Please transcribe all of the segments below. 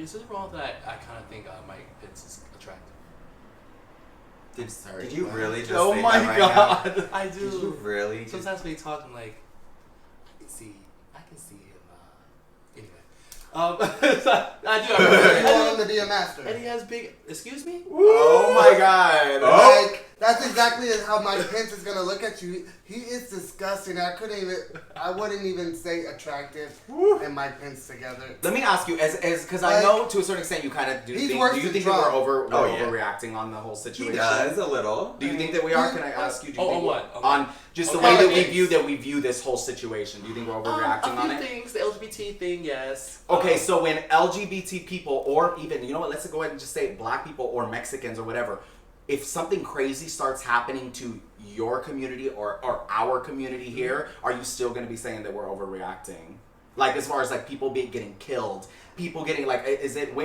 is it wrong that I kind of think Mike Pence is attractive? Did you really just Oh say my that right god. now? I do. Did you really? Sometimes when you talk, I'm like, I can see him. Anyway, I do. You want him to be a master. And he has big. Excuse me. Oh my god. Like, that's exactly how Mike Pence is gonna look at you. He is disgusting. I wouldn't even say attractive and Mike Pence together. Let me ask you, because I Like, know to a certain extent you kind of do he's think. worse Do you than think that Trump. we're Oh, yeah. overreacting on the whole situation? He does a little. Do you think that we are? Can I ask you? Do you Oh, think on what? On just the Okay. way Politics. that we view this whole situation. Do you think we're overreacting a on few it? things, the LGBT thing, yes. Okay, so when LGBT people, or even, you know what, let's go ahead and just say black people or Mexicans or whatever, if something crazy starts happening to your community or our community here, are you still going to be saying that we're overreacting? Like, as far as like people getting killed, people getting like,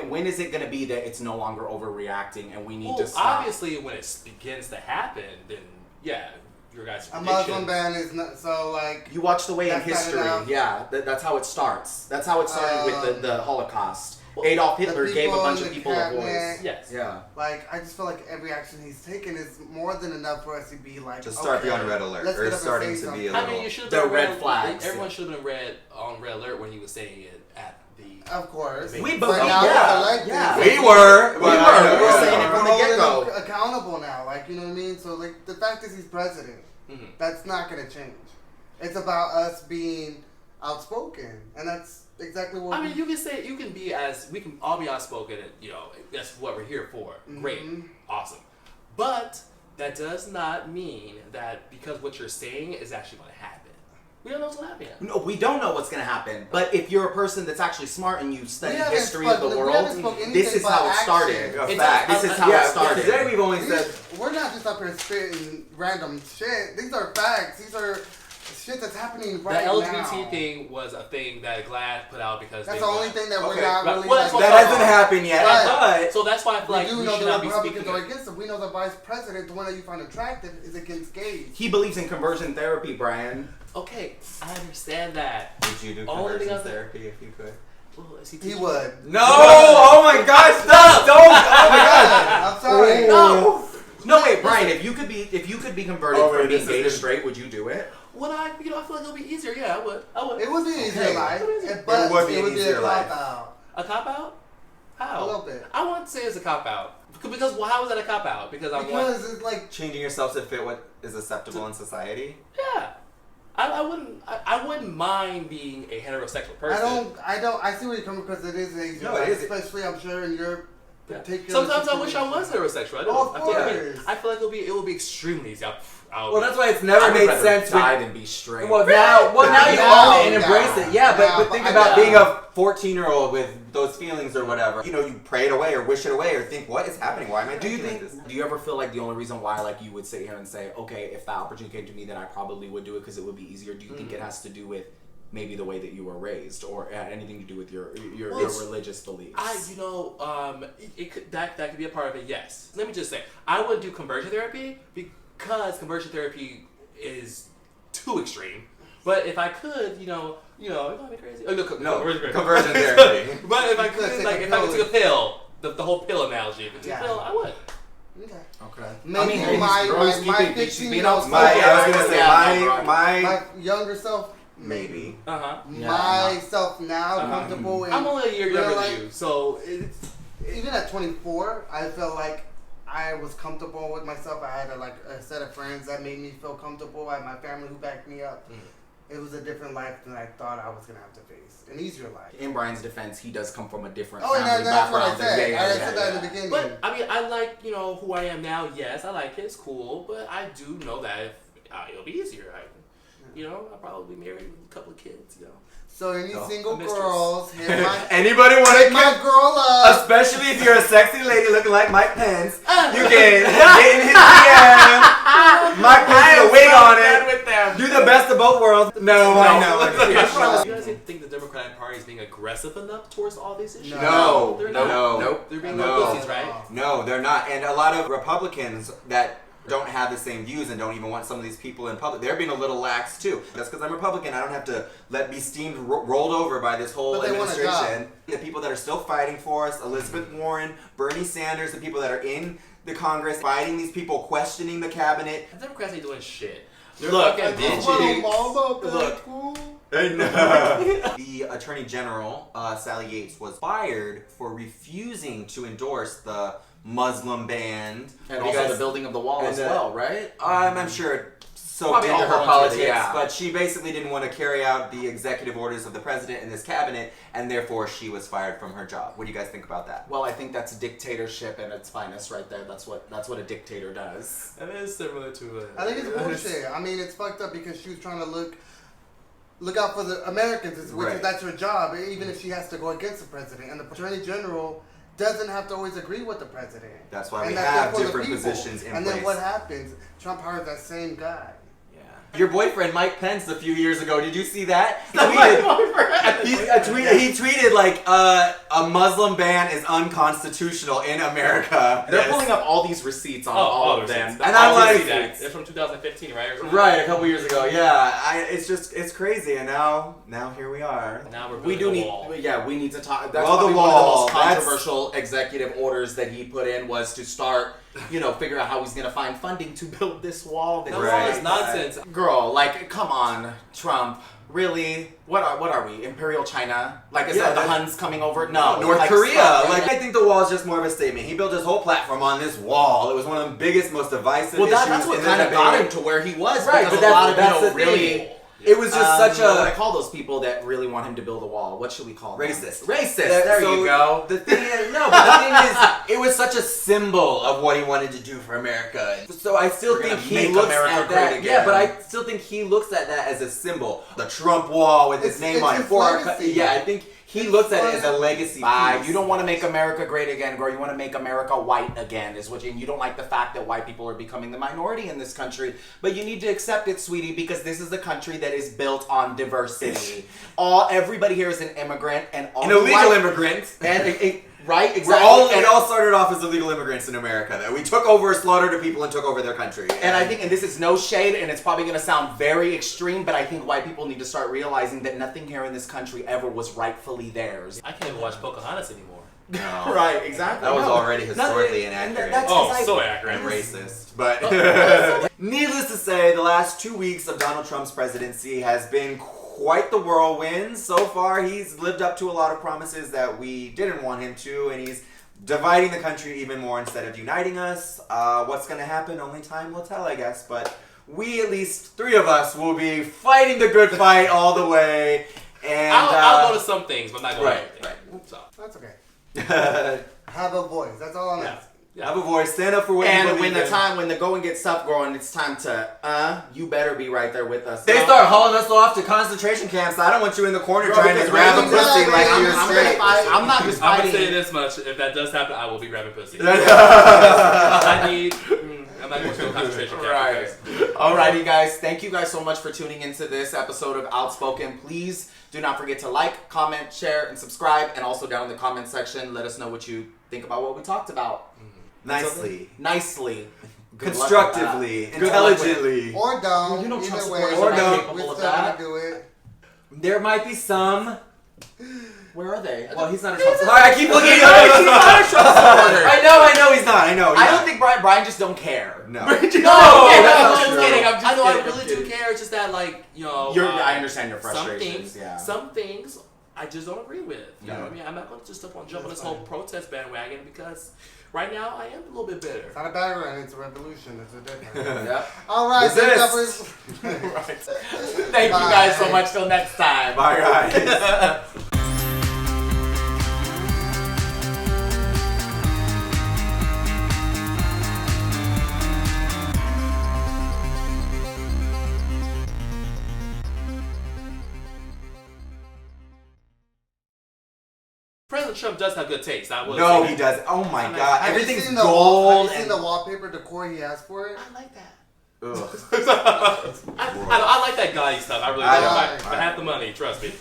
when is it going to be that it's no longer overreacting and we need to stop? Obviously, when it begins to happen, then yeah, your guys' A predictions. Muslim ban is not so like. You watch the way in That's not history, enough. yeah, that's how it starts. That's how it started with the Holocaust. Adolf Hitler the gave a people bunch in of the people a cabinet. voice. Yes. Yeah. Like, I just feel like every action he's taken is more than enough for us to be like, To start okay, you on red alert, let's or get up and starting say to be a something. little. I mean, you should have The been red flags. Everyone should have been on red alert when he was saying it at the. Of course. We but both- now yeah, it's elected. yeah. We were. We were saying it We're from the holding get-go. him accountable now. Like, you know what I mean? So, like, the fact is he's president. Mhm. That's not going to change. It's about us being outspoken. And that's exactly what I mean, you can all be outspoken, and you know that's what we're here for. Great, awesome, but that does not mean that because what you're saying is actually going to happen. We don't know what's going to happen yet. No, we don't know what's going to happen. But if you're a person that's actually smart and you study We haven't history of the spoken- we world, haven't spoken anything this is about how it started. action. A It's fact. This is how Yeah, it started. today we've only said. We're not just up here spitting random shit. These are facts. These are shit that's happening right The now. LGBT thing was a thing that GLAAD put out because That's they the only want- thing that we're Okay, not right. really. Well, that's like, what- That hasn't happened yet. Right. But So that's why I feel like we do we know should the not be Republicans speaking. are against it. We know the vice president, the one that you find attractive, is against gays. He believes in conversion therapy, Brian. Okay, I understand that. would you do Only thing conversion I think- therapy if you could? Well, is He teaching- would. No! Oh my gosh! Stop! Don't! Oh my god! I'm sorry. No. No, wait, Brian. If you could be converted Oh, wait, from being this gay to is- straight, would you do it? Would I? You know, I feel like it'll be easier. Yeah, I would. I would. It would be easier Okay. life, It but would be it an would be easier a life. cop out. A cop out? How? A little bit. I want to say it's a cop out because well, how is that a cop out? Because I want. Because it's like Changing yourself to fit what is acceptable in society? Yeah. I wouldn't mind being a heterosexual person. I see where you're coming because it is easier. No, it life, is. Especially I'm sure in your Yeah. particular. Sometimes I wish I was heterosexual. I don't. Of I feel course. like it will be extremely easy. Well, that's why it's never made sense. Die than be straight. Well, now you Now, own it and embrace yeah. it. Yeah, Now, but think but about yeah. being a 14-year-old with those feelings or whatever. You know, you pray it away or wish it away or think, what is happening? Why am I Do you thinking think? like this? Do you ever feel like the only reason why, like, you would sit here and say, okay, if that opportunity came to me, then I probably would do it because it would be easier? Do you think it has to do with maybe the way that you were raised, or it had anything to do with your religious beliefs? That could be a part of it. Yes. Let me just say, I wouldn't do conversion therapy because conversion therapy is too extreme. But if I could, you know, it's gonna be crazy. Oh, No, conversion conversion therapy. But if I You could could, take like, a if I could pill. take a pill, the whole pill analogy, if I took Yeah. a pill, I would. Okay. Okay. Maybe hey, my Rose, my keep it- 15-year-old My, I was gonna say Yeah, my younger self, maybe. Yeah, myself now Uh-huh. comfortable in I'm only a year real younger life. than you, so it's. Even at 24, I felt like I was comfortable with myself. I had a set of friends that made me feel comfortable. I had my family who backed me up. It was a different life than I thought I was gonna have to face. An easier life. In Brian's defense, he does come from a different Oh, family and that's what I background. said. Yeah, I yeah, said that in the beginning. But I mean, I like who I am now. Yes, I like it. It's cool, but I do know that if, it'll be easier. I'll probably be married with a couple of kids. So any No, single a mistress. girls, hit my, Anybody want to hit my get, girl up. especially if you're a sexy lady looking like Mike Pence, you can get in his DM. Mike Pence with a wig on it. With them. Do the best of both worlds. No, I know. You guys think the Democratic Party is being aggressive enough towards all these issues? No, they're no, not. Nope. They're being No. no pussies, right? No, they're not. And a lot of Republicans that don't have the same views and don't even want some of these people in public. They're being a little lax too. That's because I'm Republican. I don't have to be steamed, rolled over by this whole But they want a administration. job. The people that are still fighting for us, Elizabeth Warren, Bernie Sanders, the people that are in the Congress, fighting these people, questioning the cabinet. The Democrats ain't doing shit. They're Look, fucking That's bitches. what I'm Look. cool. The Attorney General, Sally Yates, was fired for refusing to endorse the Muslim ban. And also the building of the wall as well, right? I'm sure soaked Probably into all her volunteer, politics, yeah. but she basically didn't want to carry out the executive orders of the president and this cabinet, and therefore she was fired from her job. What do you guys think about that? Well, I think that's dictatorship at its finest right there. That's what a dictator does. That is similar to I think it's bullshit. I mean, it's fucked up because she was trying to look out for the Americans, which Right. is that's her job, even if she has to go against the president. And the Attorney General doesn't have to always agree with the president. That's why And we that's have for the different people. positions in And place. then what happens? Trump hires that same guy. Your boyfriend Mike Pence a few years ago, did you see that? He tweeted like a Muslim ban is unconstitutional in America. They're Yes. pulling up all these receipts on all of them. And I'm like- see that. It's from 2015, right? Or something? Right, a couple years ago, yeah. It's crazy, and now here we are. Now we're We building do a need, wall. yeah, we need to talk. That's Well, the probably one of the wall, most that's- controversial executive orders that he put in was to start, figure out how he's gonna find funding to build this wall. That This wall Right. is nonsense. Girl, like, come on, Trump. Really? What are we? Imperial China? Like, is Yeah, that the that- Huns coming over? No, North like, Korea. stop, Like, right? I think the wall is just more of a statement. He built his whole platform on this wall. It was one of the biggest, most divisive well, issues. that's what in kind the of got debate. him to where he was. Right, because but a lot of that's the really. thing. It was just such What do I a call those people that really want him to build a wall? What should we call them? Racist. Racist. That- There so you go. The thing is, no, but the thing is, it was such a symbol of what he wanted to do for America. So I still We're think gonna he make looks America at great that. again. Yeah, but I still think he looks at that as a symbol. The Trump wall with his name It's on it his for our legacy. country. Yeah, I think he looks at it as a legacy Bye. piece. You don't want to make America great again, girl. You want to make America white again, is what. And you don't like the fact that white people are becoming the minority in this country. But you need to accept it, sweetie, because this is a country that is built on diversity. Everybody here is an immigrant, and all An the illegal white- immigrant. and right, We exactly. all started off as illegal immigrants in America. That we took over, slaughtered people, and took over their country. And I think, and this is no shade, and it's probably going to sound very extreme, but I think white people need to start realizing that nothing here in this country ever was rightfully theirs. I can't even watch Pocahontas anymore. No. Right, exactly. That was No. already historically and inaccurate. that's Oh, 'cause so accurate. And racist. But needless to say, the last 2 weeks of Donald Trump's presidency has been quite the whirlwind. So far, he's lived up to a lot of promises that we didn't want him to, and he's dividing the country even more instead of uniting us. What's going to happen? Only time will tell, I guess. But we, at least 3 of us, will be fighting the good fight all the way. And I'll go to some things, but I'm not going right, to everything. So, That's okay. have Have a voice. That's all I'm yeah. asking. Yeah. a voice, stand up for what you And believe when in. the going gets tough, growing, it's time to, you better be right there with us. They start hauling us off to concentration camps. I don't want you in the corner Girl, trying to because grab a right pussy now, like I'm you're gonna straight. fight. I'm not just I'm fighting. gonna say this much: if that does happen, I will be grabbing pussy. I need. I'm not going to a concentration camp. Right. because- Alrighty, guys. Thank you guys so much for tuning into this episode of Outspoken. Please do not forget to like, comment, share, and subscribe. And also down in the comment section, let us know what you think about what we talked about. Nicely. Nicely. Good luck with Constructively. that. Good luck with it. Intelligently. Or don't. You don't Either trust way, supporters Or are don't. not we're capable still of gonna that. do it. There might be some. Where are they? Well, he's not a Trump supporter. I keep looking He's at him. not a Trump supporter. I know he's not. I know. I don't think Brian just don't care. No. No, Okay, that's I'm not just true. kidding. I know I kidding, really I'm do kidding. care. It's just that, like, I understand your some frustrations. things, some things I just don't agree with. You know what I mean? I'm not going to just jump on That's this fine. whole protest bandwagon because right now I am a little bit bitter. It's not a background, it's a revolution. It's a difference. Yep. All right, big Resist. jumpers. Right. Thank you guys so much. Till next time. Bye, guys. President Trump does have good taste. I will No, say he that. does. Oh my Have God. Have you Everything's seen the gold. Have you seen the wallpaper decor he has for it? I like that. Ugh. I like that gaudy stuff. I really do. I- If I have the money, trust me.